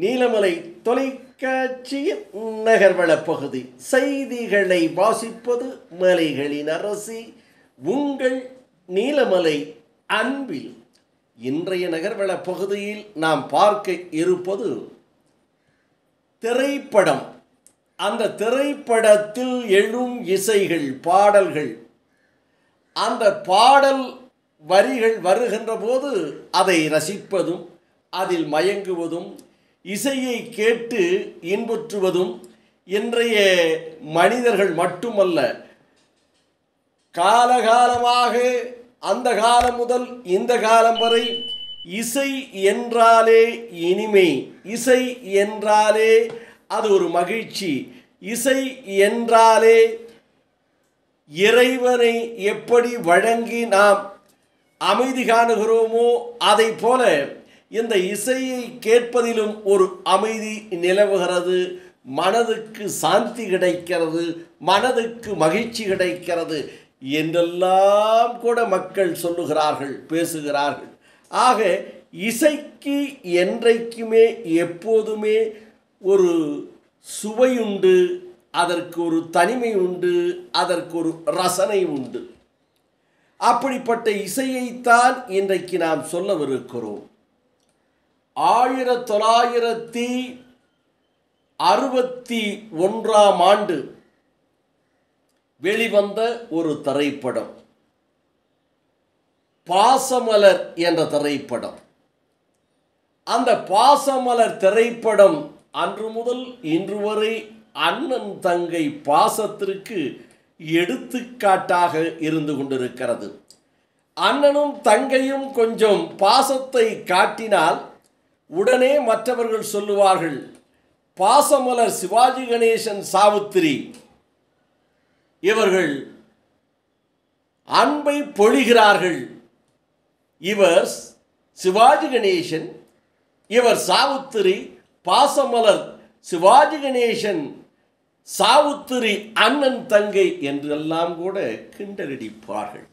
நீலமலை தொலைக்காட்சியின் நகர்வள பகுதி செய்திகளை வாசிப்பது மலைகளின் அரசி உங்கள் நீலமலை அன்பில். இன்றைய நகர்வள பகுதியில் நாம் பார்க்க இருப்பது திரைப்படம். அந்த திரைப்படத்தில் எழும் இசைகள், பாடல்கள், அந்த பாடல் வரிகள் வருகின்ற போது அதை ரசிப்பதும் அதில் மயங்குவதும் இசையை கேட்டு இன்புற்றுவதும் இன்றைய மனிதர்கள் மட்டுமல்ல, காலகாலமாக அந்த காலம் முதல் இந்த காலம் வரை இசை என்றாலே இனிமை, இசை என்றாலே அது ஒரு மகிழ்ச்சி, இசை என்றாலே இறைவனை எப்படி வழங்கி நாம் அமைதி காணுகிறோமோ அதை போல இந்த இசையை கேட்பதிலும் ஒரு அமைதி நிலவுகிறது. மனதுக்கு சாந்தி கிடைக்கிறது, மனதுக்கு மகிழ்ச்சி கிடைக்கிறது என்றெல்லாம் கூட மக்கள் சொல்லுகிறார்கள், பேசுகிறார்கள். ஆக இசைக்கு என்றைக்குமே எப்போதுமே ஒரு சுவையுண்டு, அதற்கு ஒரு தனிமை உண்டு, அதற்கு ஒரு ரசனை உண்டு. அப்படிப்பட்ட இசையைத்தான் இன்றைக்கு நாம் சொல்லவிருக்கிறோம். 1961 வெளிவந்த ஒரு திரைப்படம் பாசமலர் என்ற திரைப்படம். அந்த பாசமலர் திரைப்படம் அன்று முதல் இன்று வரை அண்ணன் தங்கை பாசத்திற்கு எடுத்துக்காட்டாக இருந்து கொண்டிருக்கிறது. அண்ணனும் தங்கையும் கொஞ்சம் பாசத்தை காட்டினால் உடனே மற்றவர்கள் சொல்லுவார்கள், பாசமலர் சிவாஜி கணேசன், சாவித்திரி இவர்கள் அன்பை பொழிகிறார்கள். இவர் சிவாஜி கணேசன், இவர் சாவித்திரி. பாசமலர் சிவாஜி கணேசன், சாவித்திரி அண்ணன் தங்கை என்றெல்லாம் கூட கிண்டலடிப்பார்கள்.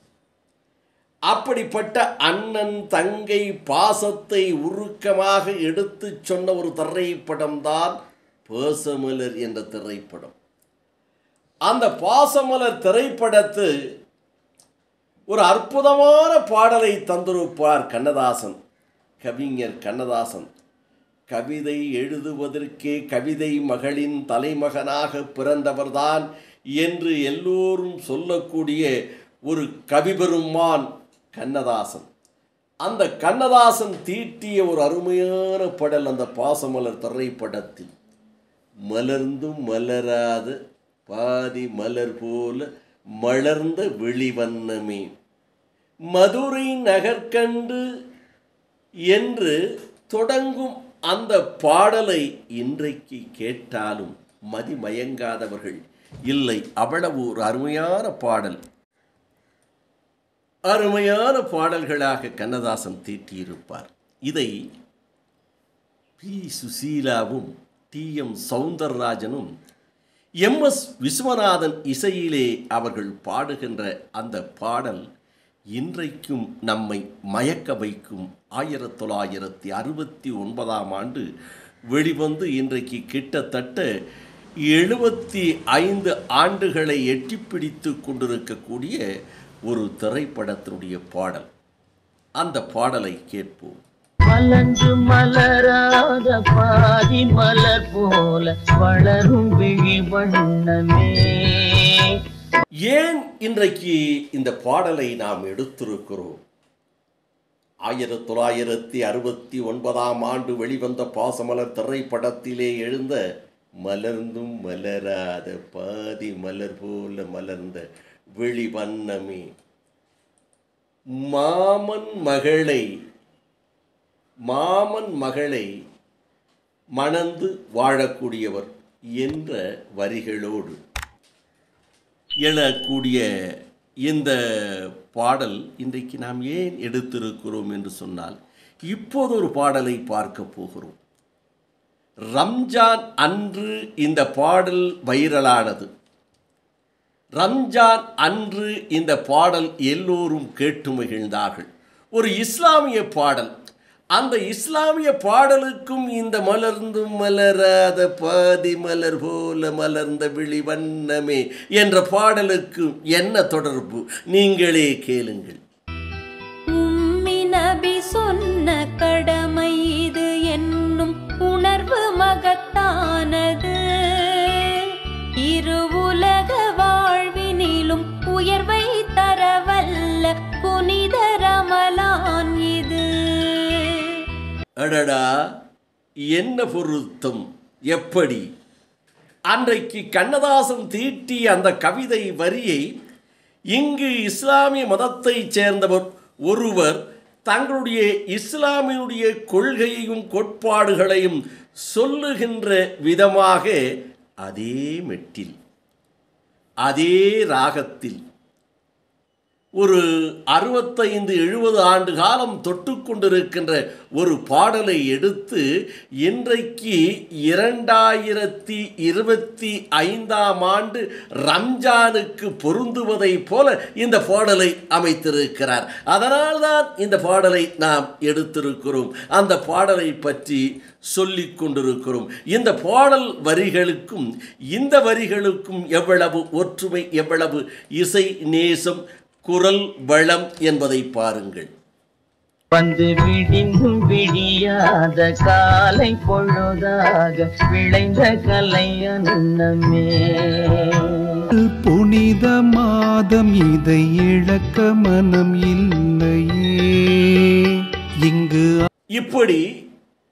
அப்படிப்பட்ட அண்ணன் தங்கை பாசத்தை உருக்கமாக எடுத்து சொன்ன ஒரு திரைப்படம்தான் பாசமலர் என்ற திரைப்படம். அந்த பாசமலர் திரைப்படத்து ஒரு அற்புதமான பாடலை தந்திருப்பார் கண்ணதாசன், கவிஞர் கண்ணதாசன். கவிதை எழுதுவதற்கே கவிதை மகளின் தலைமகனாக பிறந்தவர்தான் என்று எல்லோரும் சொல்லக்கூடிய ஒரு கவிபெருமான் கண்ணதாசன். அந்த கண்ணதாசன் தீட்டிய ஒரு அருமையான பாடல் அந்த பாசமலர் திரைப்படத்தில். மலர்ந்தும் மலராத பாதி மலர் போல மலர்ந்த வெளிவண்ணமே, மதுரை நகர்கண்டு என்று தொடங்கும் அந்த பாடலை இன்றைக்கு கேட்டாலும் மதிமயங்காதவர்கள் இல்லை. அவ்வளவு ஒரு அருமையான பாடல், அருமையான பாடல்களாக கண்ணதாசன் தீட்டியிருப்பார். இதை பி. சுசீலாவும் டி.எம். சௌந்தரராஜனும் எம்.எஸ். விஸ்வநாதன் இசையிலே அவர்கள் பாடுகின்ற அந்த பாடல் இன்றைக்கும் நம்மை மயக்க வைக்கும். 1969 வெளிவந்து இன்றைக்கு கிட்டத்தட்ட 75 ஆண்டுகளை எட்டிப்பிடித்து கொண்டிருக்கக்கூடிய ஒரு திரைப்படத்தினுடைய பாடல். அந்த பாடலை கேட்போம். மலர்ந்து மலராத பாதி மலர் போல வளரும் விழி வண்ணமே. ஏன் இன்றைக்கு இந்த பாடலை நாம் எடுத்திருக்கிறோம்? 1969 வெளிவந்த பாசமலர் திரைப்படத்திலே எழுந்த மலர்ந்தும் மலராத பாதி மலர் போல மலர்ந்த வெளிவண்ணமே, மாமன் மகளை மணந்து வாழக்கூடியவர் என்ற வரிகளோடு எழக்கூடிய இந்த பாடல் இன்றைக்கு நாம் ஏன் எடுத்திருக்கிறோம் என்று சொன்னால், இப்போது ஒரு பாடலை பார்க்க போகிறோம். ரம்ஜான் அன்று இந்த பாடல் வைரலானது. ரம்ஜான் அன்று இந்த பாடல் எல்லோரும் கேட்டு மகிழ்ந்தார்கள். ஒரு இஸ்லாமிய பாடல். அந்த இஸ்லாமிய பாடலுக்கும் இந்த மலர்ந்தும் மலராத பாதி மலர் போல மலர்ந்த விழி வண்ணமே என்ற பாடலுக்கும் என்ன தொடர்பு? நீங்களே கேளுங்கள். உம்மி நபி சொன்ன கடமை இது என்னும் உணர்வு மகத்தானது. இரு உலக வாழ்வினிலும் உயர்வை தரவல்ல புனித ரமலான் இது. அடடா, என்ன பொருத்தம்! எப்படி அன்றைக்கு கண்ணதாசன் தீட்டிய அந்த கவிதை வரியை இங்கு இஸ்லாமிய மதத்தைச் சேர்ந்தவர் ஒருவர் தங்களுடைய இஸ்லாமியுடைய கொள்கையையும் கோட்பாடுகளையும் சொல்லுகின்ற விதமாக அதே மெட்டில் அதே ராகத்தில் ஒரு 65-70 ஆண்டு காலம் தொட்டு கொண்டிருக்கின்ற ஒரு பாடலை எடுத்து இன்றைக்கு 2025ஆம் ஆண்டு ரம்ஜானுக்கு பொருந்துவதை போல இந்த பாடலை அமைத்திருக்கிறார். அதனால்தான் இந்த பாடலை நாம் எடுத்திருக்கிறோம், அந்த பாடலை பற்றி சொல்லிக் கொண்டிருக்கிறோம். இந்த பாடல் வரிகளுக்கும் இந்த வரிகளுக்கும் எவ்வளவு ஒற்றுமை, எவ்வளவு இசை நேசம், குரல் வளம் என்பதை பாருங்கள். வந்து விடிந்தும் விடியாத காலை பொழுதாக விளைந்த கலை அன்னமே. புனித மாதம் இதை இழக்க மனம் இல்லையே இங்கு. இப்படி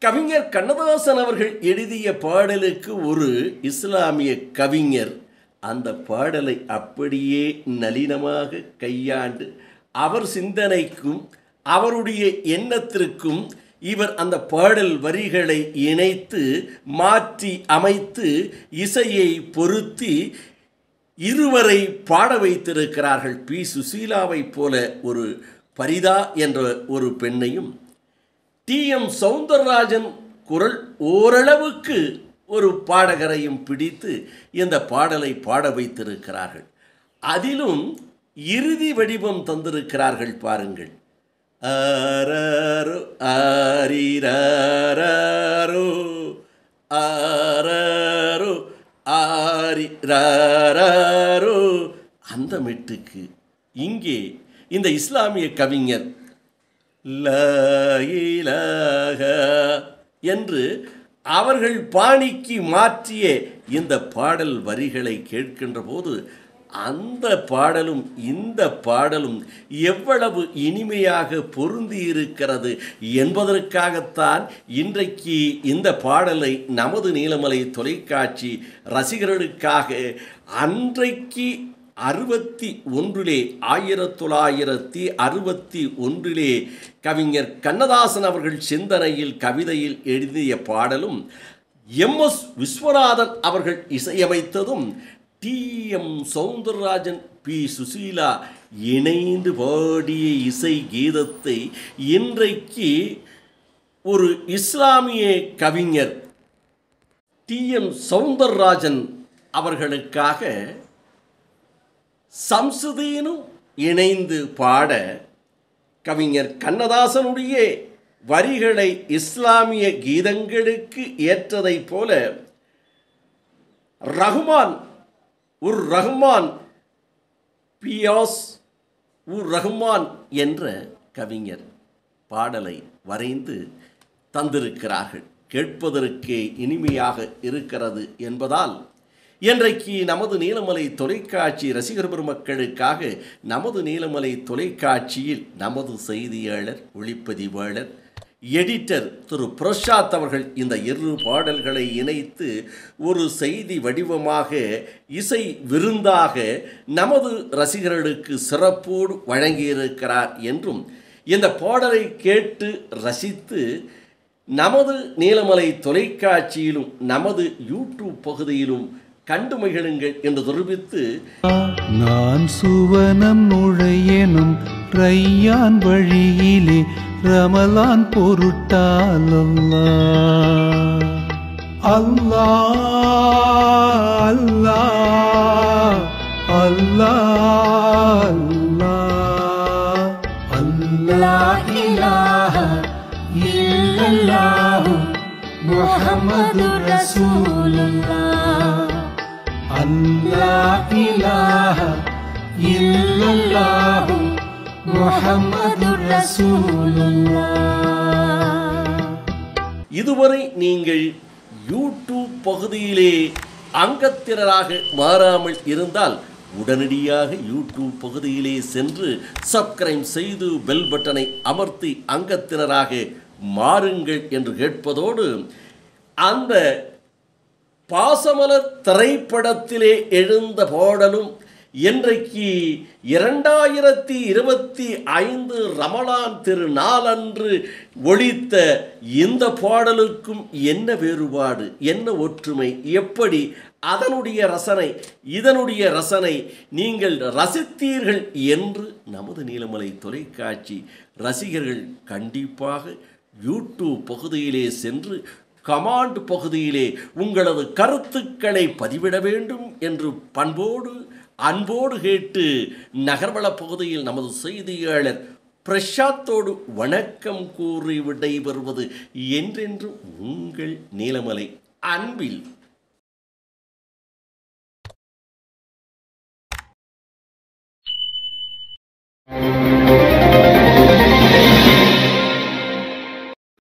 கவிஞர் கண்ணதாசன் அவர்கள் எழுதிய பாடலுக்கு ஒரு இஸ்லாமிய கவிஞர் அந்த பாடலை அப்படியே நளினமாக கையாண்டு அவர் சிந்தனைக்கும் அவருடைய எண்ணத்திற்கும் இவர் அந்த பாடல் வரிகளை இணைத்து மாற்றி அமைத்து இசையை பொருத்தி இருவரை பாட வைத்திருக்கிறார்கள். பி. சுசீலாவை போல ஒரு பரிதா என்ற ஒரு பெண்ணையும், டி.எம். சௌந்தரராஜன் குரல் ஓரளவுக்கு ஒரு பாடகரையும் பிடித்து இந்த பாடலை பாட வைத்திருக்கிறார்கள். அதிலும் இறுதி வடிவம் தந்திருக்கிறார்கள் பாருங்கள். ஆராரோ ஆரிராரோ ஆராரோ ஆரிராரோ அந்த மெட்டுக்கு இங்கே இந்த இஸ்லாமிய கவிஞர் லா இலாஹா என்று அவர்கள் பாணிக்கு மாற்றிய இந்த பாடல் வரிகளை கேட்கின்ற போது அந்த பாடலும் இந்த பாடலும் எவ்வளவு இனிமையாக பொருந்தி இருக்கிறது என்பதற்காகத்தான் இன்றைக்கு இந்த பாடலை நமது நீலமலை தொலைக்காட்சி ரசிகர்களுக்காக அன்றைக்கு 1961 கவிஞர் கண்ணதாசன் அவர்கள் சிந்தனையில் கவிதையில் எழுதிய பாடலும் எம்.எஸ். விஸ்வநாதன் அவர்கள் இசையமைத்ததும் டி.எம். சௌந்தரராஜன், பி. சுசீலா இணைந்து பாடிய இசை கீதத்தை இன்றைக்கு ஒரு இஸ்லாமிய கவிஞர் டி.எம். சௌந்தரராஜன் அவர்களுக்காக சம்சுதீனும் இணைந்து பாட கவிஞர் கண்ணதாசனுடைய வரிகளை இஸ்லாமிய கீதங்களுக்கு ஏற்றதைப் போல ரஹ்மான் பியாஸ் ரஹ்மான் என்ற கவிஞர் பாடலை வரைந்து தந்திருக்கிறார்கள். கேட்பதற்கே இனிமையாக இருக்கிறது என்பதால் இன்றைக்கு நமது நீலமலை தொலைக்காட்சி ரசிகர் பெருமக்களுக்காக நமது நீலமலை தொலைக்காட்சியில் நமது செய்தியாளர், ஒளிப்பதிவாளர், எடிட்டர் திரு பிரசாத் அவர்கள் இந்த இரு பாடல்களை இணைத்து ஒரு செய்தி வடிவமாக இசை விருந்தாக நமது ரசிகர்களுக்கு சிறப்போடு வழங்கியிருக்கிறார் என்றும், இந்த பாடலை கேட்டு ரசித்து நமது நீலமலை தொலைக்காட்சியிலும் நமது யூடியூப் பகுதியிலும் கண்டு மகிழுங்கள் என்று தெரிவித்து, நான் சுவனம் நுழையனும் ரையான் வழியிலே ரமலான் பொருட்டால் அல்லாஹ் அல்லாஹ் அல்லாஹ் அல்லாஹ் அல்லாஹ் இலாஹா முஹம்மது ரசூலுல்லாஹ். அல்லா இலாஹ இல்லல்லாஹு முஹம்மது ரசூலுல்லாஹ். இதுவரை நீங்கள் யூடியூப் பகுதியிலே அங்கத்தினராக மாறாமல் இருந்தால் உடனடியாக யூடியூப் பகுதியிலே சென்று சப்ஸ்கிரைப் செய்து பெல் பட்டனை அமர்த்தி அங்கத்தினராக மாறுங்கள் என்று கேட்பதோடு, அந்த பாசமலர் திரைப்படத்திலே எழுந்த பாடலும் இன்றைக்கு 2025 ரமலான் திருநாளன்று ஒலித்த இந்த பாடலுக்கும் என்ன வேறுபாடு, என்ன ஒற்றுமை, எப்படி அதனுடைய ரசனை இதனுடைய ரசனை நீங்கள் ரசித்தீர்கள் என்று நமது நீலமலை தொலைக்காட்சி ரசிகர்கள் கண்டிப்பாக யூடியூப் பகுதியிலே சென்று கமாண்ட் பகுதியிலே உங்களது கருத்துக்களை பதிவிட வேண்டும் என்று பண்போடு அன்போடு கேட்டு நகர்வள பகுதியில் நமது செய்தியாளர் பிரசாத்தோடு வணக்கம் கூறி விடைபெறுவது என்றென்றும் உங்கள் நீலமலை அன்பில்